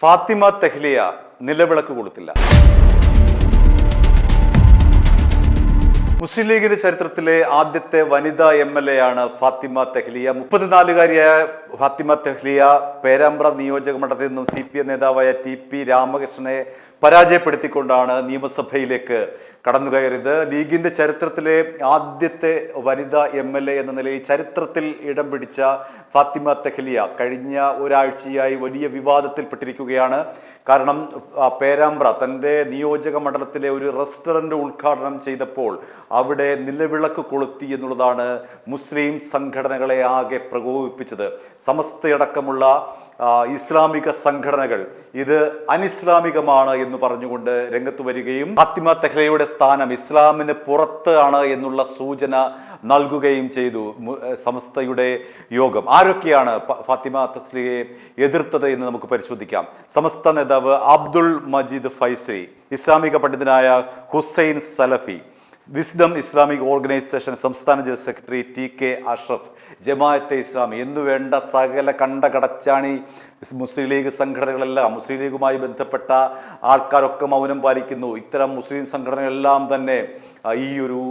ഫാത്തിമ തെഹ്ലിയ നിലവിളക്ക് കൊളുത്തില്ല. മുസ്ലിം ലീഗിന്റെ ചരിത്രത്തിലെ ആദ്യത്തെ വനിതാ MLA ആണ് ഫാത്തിമ തെഹ്ലിയ. 34-കാരിയായ ഫാത്തിമ തെഹ്ലിയ പേരാമ്പ്ര നിയോജക മണ്ഡലത്തിൽ നിന്നും CPM നേതാവായ TP രാമകൃഷ്ണനെ പരാജയപ്പെടുത്തിക്കൊണ്ടാണ് നിയമസഭയിലേക്ക് കടന്നുകയറിയത്. ലീഗിന്റെ ചരിത്രത്തിലെ ആദ്യത്തെ വനിതാ MLA എന്ന നിലയിൽ ചരിത്രത്തിൽ ഇടം പിടിച്ച ഫാത്തിമ തെഹ്ലിയ കഴിഞ്ഞ ഒരാഴ്ചയായി വലിയ വിവാദത്തിൽപ്പെട്ടിരിക്കുകയാണ്. കാരണം പേരാമ്പ്ര തൻ്റെ നിയോജക മണ്ഡലത്തിലെ ഒരു റെസ്റ്റോറൻറ്റ് ഉദ്ഘാടനം ചെയ്തപ്പോൾ അവിടെ നിലവിളക്ക് കൊളുത്തി എന്നുള്ളതാണ് മുസ്ലിം സംഘടനകളെ ആകെ പ്രകോപിപ്പിച്ചത്. സമസ്തയടക്കമുള്ള ഇസ്ലാമിക സംഘടനകൾ ഇത് അനിസ്ലാമികമാണ് എന്ന് പറഞ്ഞുകൊണ്ട് രംഗത്ത് വരികയും ഫാത്തിമ തെഹ്ലിയയുടെ സ്ഥാനം ഇസ്ലാമിന് പുറത്ത് ആണ് എന്നുള്ള സൂചന നൽകുകയും ചെയ്തു സമസ്തയുടെ യോഗം. ആരൊക്കെയാണ് ഫാത്തിമ തെഹ്ലിയയെ എതിർത്തത് എന്ന് നമുക്ക് പരിശോധിക്കാം. സമസ്ത നേതാവ് അബ്ദുൾ മജീദ് ഫൈസി, ഇസ്ലാമിക പണ്ഡിതനായ Hussain Salafi, wisdom Islamic organisation സംസ്ഥാന general secretary TK Ashraf, Jamaat Islami എന്നുവേണ്ട സകല കണ്ടകടച്ചാണി മുസ്ലിം ലീഗ് സംഘടനകളെല്ലാം, മുസ്ലിം ലീഗുമായി ബന്ധപ്പെട്ട ആൾക്കാരൊക്കെ മൗനം പാലിക്കുന്നു. ഇത്തരം മുസ്ലിം സംഘടനകളെല്ലാം തന്നെ ഈ ഒരു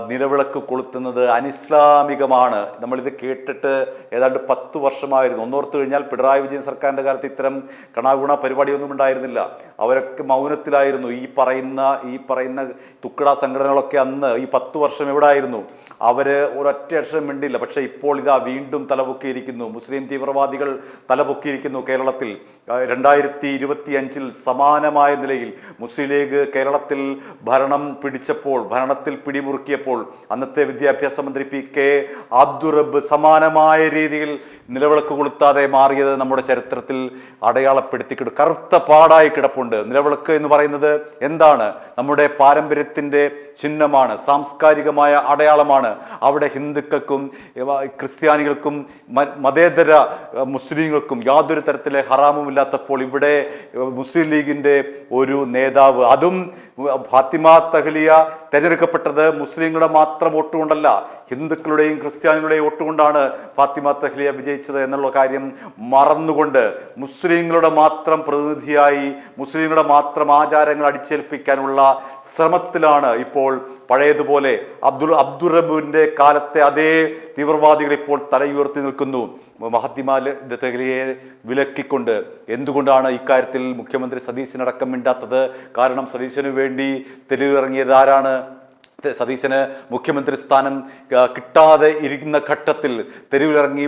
നിലവിളക്ക് കൊളുത്തുന്നത് അനിസ്ലാമികമാണ്. നമ്മളിത് കേട്ടിട്ട് ഏതാണ്ട് 10 വർഷമായിരുന്നു. ഒന്നോർത്ത് കഴിഞ്ഞാൽ പിണറായി വിജയൻ സർക്കാരിൻ്റെ കാലത്ത് ഇത്തരം കണാഗുണ പരിപാടിയൊന്നും ഉണ്ടായിരുന്നില്ല. അവരൊക്കെ മൗനത്തിലായിരുന്നു. ഈ പറയുന്ന തുക്കട സംഘടനകളൊക്കെ അന്ന് ഈ 10 വർഷം എവിടെ ആയിരുന്നു? അവര് ഒരൊറ്റ അക്ഷരം മിണ്ടില്ല. പക്ഷെ ഇപ്പോൾ ഇതാ വീണ്ടും തലപൊക്കിയിരിക്കുന്നു. മുസ്ലിം തീവ്രവാദികൾ തലപൊക്കിയിരിക്കുന്നു കേരളത്തിൽ. 2025 സമാനമായ നിലയിൽ മുസ്ലിം ലീഗ് കേരളത്തിൽ ഭരണത്തിൽ പിടിമുറുക്കിയപ്പോൾ അന്നത്തെ വിദ്യാഭ്യാസ മന്ത്രി PK അബ്ദുൾ റബ്ബ് സമാനമായ രീതിയിൽ നിലവിളക്ക് കൊളുത്താതെ മാറിയത് നമ്മുടെ ചരിത്രത്തിൽ അടയാളപ്പെടുത്തിക്കിടും. കറുത്ത പാടായി കിടപ്പുണ്ട്. നിലവിളക്ക് എന്ന് പറയുന്നത് എന്താണ്? നമ്മുടെ പാരമ്പര്യത്തിൻ്റെ ചിഹ്നമാണ്, സാംസ്കാരികമായ അടയാളമാണ്. അവിടെ ഹിന്ദുക്കൾക്കും ക്രിസ്ത്യാനികൾക്കും മതേതര മുസ്ലിങ്ങൾക്കും യാതൊരു തരത്തിലെ ഹറാമും ഇല്ലാത്തപ്പോൾ ഇവിടെ മുസ്ലിം ലീഗിൻ്റെ ഒരു നേതാവ്, അതും ഫാത്തിമ തെഹ്ലിയ തിരഞ്ഞെടുക്കപ്പെട്ടത് മുസ്ലിങ്ങളുടെ മാത്രം വോട്ടുകൊണ്ടല്ല, ഹിന്ദുക്കളുടെയും ക്രിസ്ത്യാനികളുടെയും വോട്ടുകൊണ്ടാണ് ഫാത്തിമ തെഹ്ലിയ വിജയിച്ചത് എന്നുള്ള കാര്യം മറന്നുകൊണ്ട് മുസ്ലിങ്ങളുടെ മാത്രം പ്രതിനിധിയായി മുസ്ലിങ്ങളുടെ മാത്രം ആചാരങ്ങൾ അടിച്ചേൽപ്പിക്കാനുള്ള ശ്രമത്തിലാണ് ഇപ്പോൾ പഴയതുപോലെ അബ്ദുൾ റബ്ബിന്റെ കാലത്തെ അതേ തീവ്രവാദികൾ ഇപ്പോൾ തലയുയർത്തി നിൽക്കുന്നു. ഫാത്തിമ തെഹ്ലിയയെ വിലക്കിക്കൊണ്ട് എന്തുകൊണ്ടാണ് ഇക്കാര്യത്തിൽ മുഖ്യമന്ത്രി സതീശനടക്കം മിണ്ടാത്തത്? കാരണം സതീശന് വേണ്ടി തെരുവിലിറങ്ങിയത് ആരാണ്? സതീശന് മുഖ്യമന്ത്രി സ്ഥാനം കിട്ടാതെ ഇരിക്കുന്ന ഘട്ടത്തിൽ തെരുവിലിറങ്ങി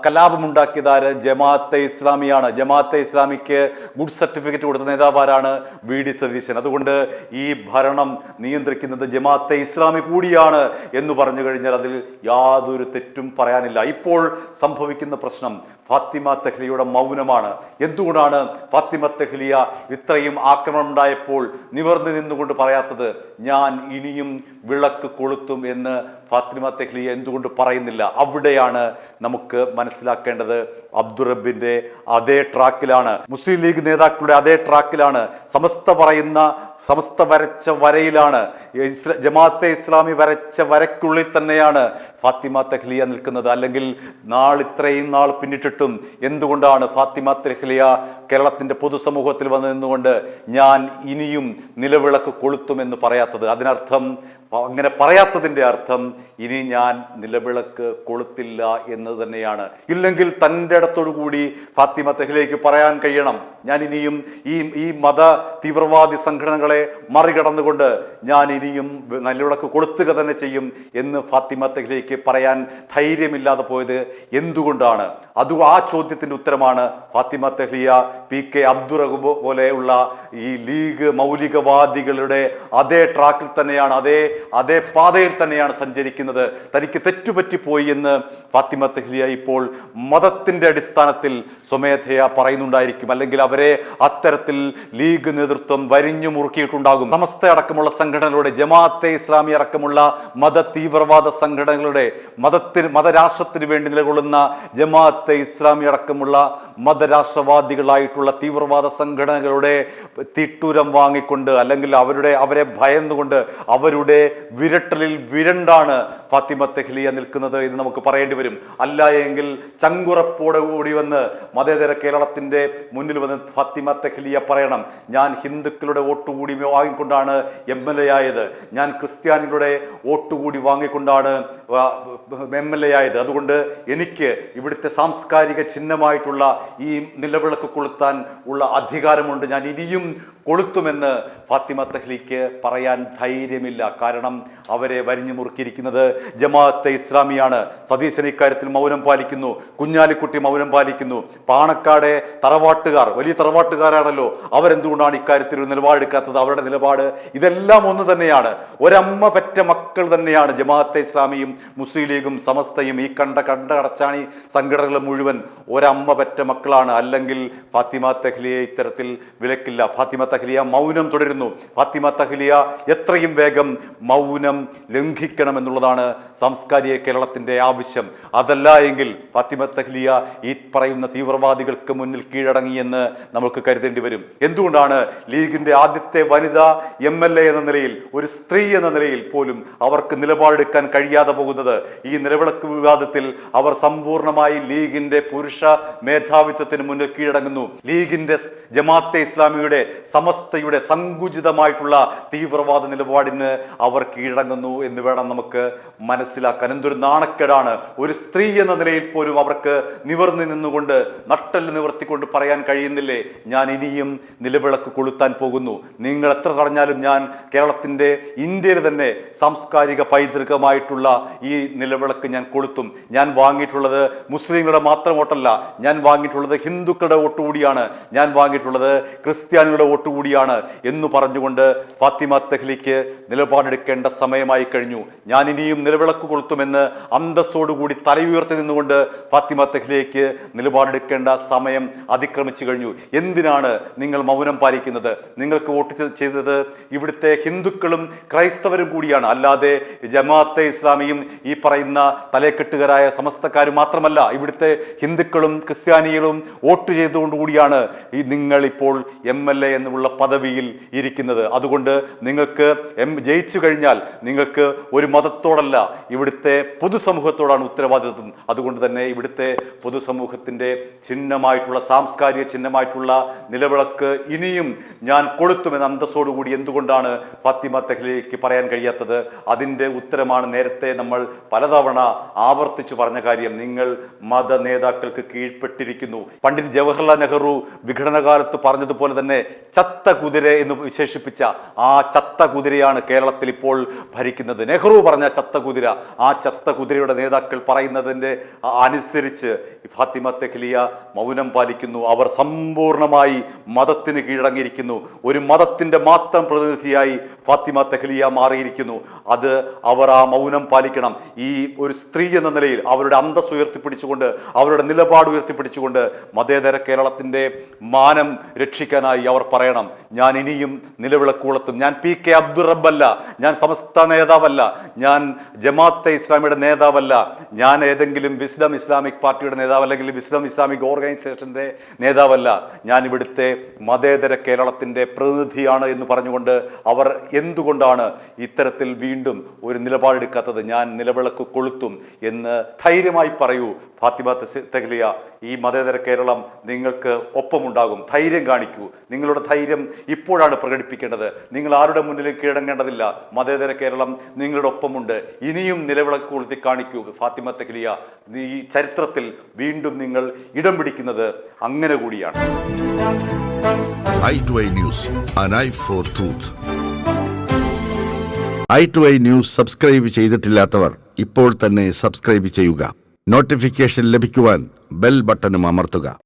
കലാപമുണ്ടാക്കിയതാര്? ജമാഅത്തെ ഇസ്ലാമിയാണ്. ജമാഅത്തെ ഇസ്ലാമിക്ക് ഗുഡ് സർട്ടിഫിക്കറ്റ് കൊടുത്ത നേതാവാരാണ്? VD സതീശൻ. അതുകൊണ്ട് ഈ ഭരണം നിയന്ത്രിക്കുന്നത് ജമാഅത്തെ ഇസ്ലാമി കൂടിയാണ് എന്ന് പറഞ്ഞു കഴിഞ്ഞാൽ അതിൽ യാതൊരു തെറ്റും പറയാനില്ല. ഇപ്പോൾ സംഭവിക്കുന്ന പ്രശ്നം ഫാത്തിമ തെഹ്ലിയയുടെ മൗനമാണ്. എന്തുകൊണ്ടാണ് ഫാത്തിമ തെഹ്ലിയ ഇത്രയും ആക്രമണം ഉണ്ടായപ്പോൾ നിവർന്നു നിന്നുകൊണ്ട് പറയാത്തത്? ഞാൻ ഇനിയും വിളക്ക് കൊളുത്തും എന്ന് ഫാത്തിമ തെഹ്ലിയ എന്തുകൊണ്ട് പറയുന്നില്ല? അവിടെയാണ് നമുക്ക് മനസ്സിലാക്കേണ്ടത്. അബ്ദുൾ റബ്ബിന്റെ അതേ ട്രാക്കിലാണ്, മുസ്ലിം ലീഗ് നേതാക്കളുടെ അതേ ട്രാക്കിലാണ്, സമസ്ത വരച്ച വരയിലാണ്, ജമാഅത്തെ ഇസ്ലാമി വരച്ച വരയ്ക്കുള്ളിൽ തന്നെയാണ് ഫാത്തിമ തെഹ്ലിയ നിൽക്കുന്നത്. അല്ലെങ്കിൽ ഇത്രയും നാൾ പിന്നിട്ടിട്ടും എന്തുകൊണ്ടാണ് ഫാത്തിമ തെഹ്ലിയ കേരളത്തിന്റെ പൊതുസമൂഹത്തിൽ വന്നു നിന്നുകൊണ്ട് ഞാൻ ഇനിയും നിലവിളക്ക് കൊളുത്തുമെന്ന് പറയാത്തത്? അതിനർത്ഥം, അങ്ങനെ പറയാത്തതിൻ്റെ അർത്ഥം ഇനി ഞാൻ നിലവിളക്ക് കൊളുത്തില്ല എന്ന് തന്നെയാണ്. ഇല്ലെങ്കിൽ തൻ്റെ ഇടത്തോടുകൂടി ഫാത്തിമ തെഹ്ലിയയ്ക്ക് പറയാൻ കഴിയണം, ഞാൻ ഇനിയും ഈ മത തീവ്രവാദി സംഘടനകളെ മറികടന്നുകൊണ്ട് ഞാൻ ഇനിയും നിലവിളക്ക് കൊളുത്തുക തന്നെ ചെയ്യും എന്ന് ഫാത്തിമ തെഹ്ലിയയ്ക്ക് പറയാൻ ധൈര്യമില്ലാതെ പോയത് എന്തുകൊണ്ടാണ്? ആ ചോദ്യത്തിൻ്റെ ഉത്തരമാണ് ഫാത്തിമ തെഹ്ലിയ PK അബ്ദുൾ റബ്ബ് പോലെയുള്ള ഈ ലീഗ് മൗലികവാദികളുടെ അതേ ട്രാക്കിൽ തന്നെയാണ്, അതേ പാതയിൽ തന്നെയാണ് സഞ്ചരിക്കുന്നത്. തനിക്ക് തെറ്റുപറ്റിപ്പോയി എന്ന് ഫാത്തിമ തെഹ്ലിയ ഇപ്പോൾ മതത്തിന്റെ അടിസ്ഥാനത്തിൽ സ്വമേധയാ പറയുന്നുണ്ടായിരിക്കും. അല്ലെങ്കിൽ അവരെ അത്തരത്തിൽ ലീഗ് നേതൃത്വം വരിഞ്ഞു മുറുക്കിയിട്ടുണ്ടാകും. സമസ്ത അടക്കമുള്ള സംഘടനകളുടെ, ജമാഅത്തെ ഇസ്ലാമി അടക്കമുള്ള മത തീവ്രവാദ സംഘടനകളുടെ, മതരാഷ്ട്രത്തിന് വേണ്ടി നിലകൊള്ളുന്ന ജമാഅത്തെ ഇസ്ലാമി അടക്കമുള്ള മതരാഷ്ട്രവാദികളായിട്ടുള്ള തീവ്രവാദ സംഘടനകളുടെ തിട്ടൂരം വാങ്ങിക്കൊണ്ട്, അല്ലെങ്കിൽ അവരെ ഭയന്നുകൊണ്ട് അവരുടെ വിരട്ടലിൽ വിരണ്ടാണ് ഫാത്തിമ തെഹ്ലിയ നിൽക്കുന്നത് എന്ന് നമുക്ക് പറയേണ്ടി വരും. അല്ല എങ്കിൽ ചങ്കുറപ്പോടെ കൂടി വന്ന് മതേതര കേരളത്തിന്റെ മുന്നിൽ വന്ന് ഫാത്തിമ തെഹ്ലിയ പറയണം, ഞാൻ ഹിന്ദുക്കളുടെ വോട്ടുകൂടി വാങ്ങിക്കൊണ്ടാണ് MLA ആയത്, ഞാൻ ക്രിസ്ത്യാനികളുടെ വോട്ടുകൂടി വാങ്ങിക്കൊണ്ടാണ് MLA ആയത്, അതുകൊണ്ട് എനിക്ക് ഇവിടുത്തെ സാംസ്കാരിക ചിഹ്നമായിട്ടുള്ള ഈ നിലവിളക്ക് കൊളുത്താൻ ഉള്ള അധികാരമുണ്ട്, ഞാൻ ഇനിയും കൊളുത്തുമെന്ന് ഫാത്തിമ തെഹ്ലിക്ക് പറയാൻ ധൈര്യമില്ല. കാരണം അവരെ വരിഞ്ഞു മുറുക്കിയിരിക്കുന്നത് ജമാഅത്തെ ഇസ്ലാമിയാണ്. സതീശൻ ഇക്കാര്യത്തിൽ മൗനം പാലിക്കുന്നു, കുഞ്ഞാലിക്കുട്ടി മൗനം പാലിക്കുന്നു. പാണക്കാട് തറവാട്ടുകാർ വലിയ തറവാട്ടുകാരാണല്ലോ, അവരെന്തുകൊണ്ടാണ് ഇക്കാര്യത്തിൽ ഒരു നിലപാടെടുക്കാത്തത്? അവരുടെ നിലപാട് ഇതെല്ലാം ഒന്ന് തന്നെയാണ്. ഒരമ്മ പെറ്റ മക്കൾ തന്നെയാണ് ജമാഅത്തെ ഇസ്ലാമിയും മുസ്ലിം ലീഗും സമസ്തയും. ഈ കടച്ചാണി സംഘടനകൾ മുഴുവൻ ഒരമ്മ പെറ്റ മക്കളാണ്. അല്ലെങ്കിൽ ഫാത്തിമ തെഹ്ലിയെ ഇത്തരത്തിൽ വിലക്കില്ല. ഫാത്തിമ തെഹ്ലിയ മൗനം തുടരുന്നു. ഫാത്തിമ തെഹ്ലിയ എത്രയും വേഗം മൗനം ലംഘിക്കണമെന്നുള്ളതാണ് സാംസ്കാരിക കേരളത്തിന്റെ ആവശ്യം. അതല്ല എങ്കിൽ ഫാത്തിമ തെഹ്ലിയ ഈ പറയുന്ന തീവ്രവാദികൾക്ക് മുന്നിൽ കീഴടങ്ങിയെന്ന് നമുക്ക് കരുതേണ്ടി വരും. എന്തുകൊണ്ടാണ് ലീഗിന്റെ ആദ്യത്തെ വനിതാ MLA എന്ന നിലയിൽ, ഒരു സ്ത്രീ എന്ന നിലയിൽ പോലും അവർക്ക് നിലപാടെടുക്കാൻ കഴിയാതെ പോകുന്നത്? ഈ നിലവിളക്ക് വിവാദത്തിൽ അവർ സമ്പൂർണമായി ലീഗിന്റെ പുരുഷ മേധാവിത്വത്തിന് മുന്നിൽ കീഴടങ്ങുന്നു. ലീഗിന്റെ ജമാഅത്തെ ഇസ്ലാമിയുടെ സമസ്തയുടെ സങ്കുചിതമായിട്ടുള്ള തീവ്രവാദ നിലപാടിന് അവർ കീഴടങ്ങുന്നു എന്ന് വേണം നമുക്ക് മനസ്സിലാക്കാൻ. എന്തൊരു നാണക്കേടാണ്! ഒരു സ്ത്രീ എന്ന നിലയിൽ പോലും അവർക്ക് നിവർന്നു നിന്നുകൊണ്ട് നട്ടെല്ല് നിവർത്തിക്കൊണ്ട് പറയാൻ കഴിയുന്നില്ലേ, ഞാൻ ഇനിയും നിലവിളക്ക് കൊളുത്താൻ പോകുന്നു, നിങ്ങൾ എത്ര തടഞ്ഞാലും ഞാൻ കേരളത്തിന്റെ ഇന്ത്യയിൽ തന്നെ സാംസ്കാരിക പൈതൃകമായിട്ടുള്ള ഈ നിലവിളക്ക് ഞാൻ കൊളുത്തും. ഞാൻ വാങ്ങിയിട്ടുള്ളത് മുസ്ലിങ്ങളുടെ മാത്രം വോട്ടല്ല, ഞാൻ വാങ്ങിയിട്ടുള്ളത് ഹിന്ദുക്കളുടെ വോട്ട് കൂടിയാണ്, ഞാൻ വാങ്ങിയിട്ടുള്ളത് ക്രിസ്ത്യാനികളുടെ വോട്ട് കൂടിയാണ് എന്ന് പറഞ്ഞുകൊണ്ട് ഫാത്തിമ തെഹ്ലിക്ക് നിലപാടെടുക്കേണ്ട സമയമായി കഴിഞ്ഞു. ഞാൻ ഇനിയും നിലവിളക്ക് കൊളുത്തുമെന്ന് അന്തസ്സോടുകൂടി തലയുയർത്തി നിന്നുകൊണ്ട് ഫാത്തിമ തെഹ്ലിക്ക് നിലപാടെടുക്കേണ്ട സമയം അതിക്രമിച്ചു കഴിഞ്ഞു. എന്തിനാണ് നിങ്ങൾ മൗനം പാലിക്കുന്നത്? നിങ്ങൾക്ക് വോട്ട് ചെയ്തത് ഇവിടുത്തെ ഹിന്ദുക്കളും ക്രൈസ്തവരും കൂടിയാണ്, അല്ലാതെ ജമാഅത്തെ ഇസ്ലാമിയും ഈ പറയുന്ന തലക്കെട്ടുകാരായ സമസ്തക്കാരും മാത്രമല്ല. ഇവിടുത്തെ ഹിന്ദുക്കളും ക്രിസ്ത്യാനികളും വോട്ട് ചെയ്തുകൊണ്ട് കൂടിയാണ് നിങ്ങൾ ഇപ്പോൾ MLA എന്നുള്ള പദവിയിൽ ഇരിക്കുന്നത്. അതുകൊണ്ട് നിങ്ങൾക്ക് ജയിച്ചു കഴിഞ്ഞാൽ നിങ്ങൾക്ക് ഒരു മതത്തോടല്ല, ഇവിടുത്തെ പൊതുസമൂഹത്തോടാണ് ഉത്തരവാദിത്വം. അതുകൊണ്ട് തന്നെ ഇവിടുത്തെ പൊതുസമൂഹത്തിന്റെ ചിഹ്നമായിട്ടുള്ള സാംസ്കാരിക ചിഹ്നമായിട്ടുള്ള നിലവിളക്ക് ഇനിയും ഞാൻ കൊളുത്തുമെന്ന് അന്തസ്സോടുകൂടി എന്തുകൊണ്ടാണ് ഫാത്തിമ തെഹ്ലിക്ക് പറയാൻ കഴിയാത്തത്? അതിൻ്റെ ഉത്തരമാണ് നേരത്തെ നമ്മൾ പലതവണ ആവർത്തിച്ചു പറഞ്ഞ കാര്യം. നിങ്ങൾ മത നേതാക്കൾക്ക് കീഴ്പ്പെട്ടിരിക്കുന്നു. പണ്ഡിറ്റ് ജവഹർലാൽ നെഹ്റു വിഘടനകാലത്ത് പറഞ്ഞതുപോലെ തന്നെ ചത്ത കുതിര എന്ന് വിശേഷിപ്പിച്ച ആ ചത്ത കുതിരയാണ് കേരളത്തിൽ ഇപ്പോൾ ഭരിക്കുന്നത്. നെഹ്റു പറഞ്ഞ ചത്ത കുതിര, ആ ചത്ത കുതിരയുടെ നേതാക്കൾ പറയുന്നതിൻ്റെ അനുസരിച്ച് ഫാത്തിമ തെഹ്ലിയ മൗനം പാലിക്കുന്നു. അവർ സമ്പൂർണമായി മതത്തിന് കീഴടങ്ങിയിരിക്കുന്നു. ഒരു മതത്തിന്റെ മാത്രം പ്രതിനിധിയായി ഫാത്തിമ തെഹ്ലിയ മാറിയിരിക്കുന്നു. അത് അവർ ആ മൗനം പാലിക്കണം. ഈ ഒരു സ്ത്രീ എന്ന നിലയിൽ അവരുടെ അന്തസ് ഉയർത്തിപ്പിടിച്ചുകൊണ്ട്, അവരുടെ നിലപാട് ഉയർത്തിപ്പിടിച്ചുകൊണ്ട് മതേതര കേരളത്തിന്റെ മാനം രക്ഷിക്കാനായി അവർ പറയണം, ഞാൻ ഇനിയും നിലവിളക്ക് കൊളുത്തും. ഞാൻ PK അബ്ദുൾ റബ്ബല്ല, ഞാൻ സമസ്ത നേതാവല്ല, ഞാൻ ജമാഅത്തെ ഇസ്ലാമിയുടെ നേതാവല്ല, ഞാൻ ഏതെങ്കിലും വിസ്ഡം ഇസ്ലാമിക് പാർട്ടിയുടെ നേതാവ് അല്ലെങ്കിൽ വിസ്ഡം ഇസ്ലാമിക് ഓർഗനൈസേഷന്റെ നേതാവല്ല, ഞാൻ ഇവിടുത്തെ മതേതര കേരളത്തിന്റെ പ്രതിനിധിയാണ് എന്ന് പറഞ്ഞുകൊണ്ട് അവർ എന്തുകൊണ്ടാണ് ഇത്തരത്തിൽ വീണ്ടും ഒരു നിലപാടെടുക്കാത്തത്? ഞാൻ നിലവിളക്ക് കൊളുത്തും എന്ന് ധൈര്യമായി പറയൂ ഫാത്തിമ തെഹ്ലിയ. ഈ മതേതര കേരളം നിങ്ങൾക്ക് ഒപ്പമുണ്ടാകും. ധൈര്യം കാണിക്കൂ. നിങ്ങളുടെ ധൈര്യം ഇപ്പോഴാണ് പ്രകടിപ്പിക്കേണ്ടത്. നിങ്ങൾ ആരുടെ മുന്നിലും കീഴടങ്ങേണ്ടതില്ല. മതേതര കേരളം നിങ്ങളുടെ ഒപ്പമുണ്ട്. ഇനിയും നിലവിളക്ക് കൊളുത്തി കാണിക്കൂ ഫാത്തിമ തെഹ്ലിയ. ഈ ചരിത്രത്തിൽ വീണ്ടും നിങ്ങൾ ഇടം പിടിക്കുന്നത് അങ്ങനെ കൂടിയാണ്. i2i News, an eye for truth. i2i News subscribe ചെയ്തിട്ടില്ലാത്തവർ ഇപ്പോൾ തന്നെ സബ്സ്ക്രൈബ് ചെയ്യുക. നോട്ടിഫിക്കേഷൻ ലഭിക്കുവാൻ ബെൽ ബട്ടണും അമർത്തുക.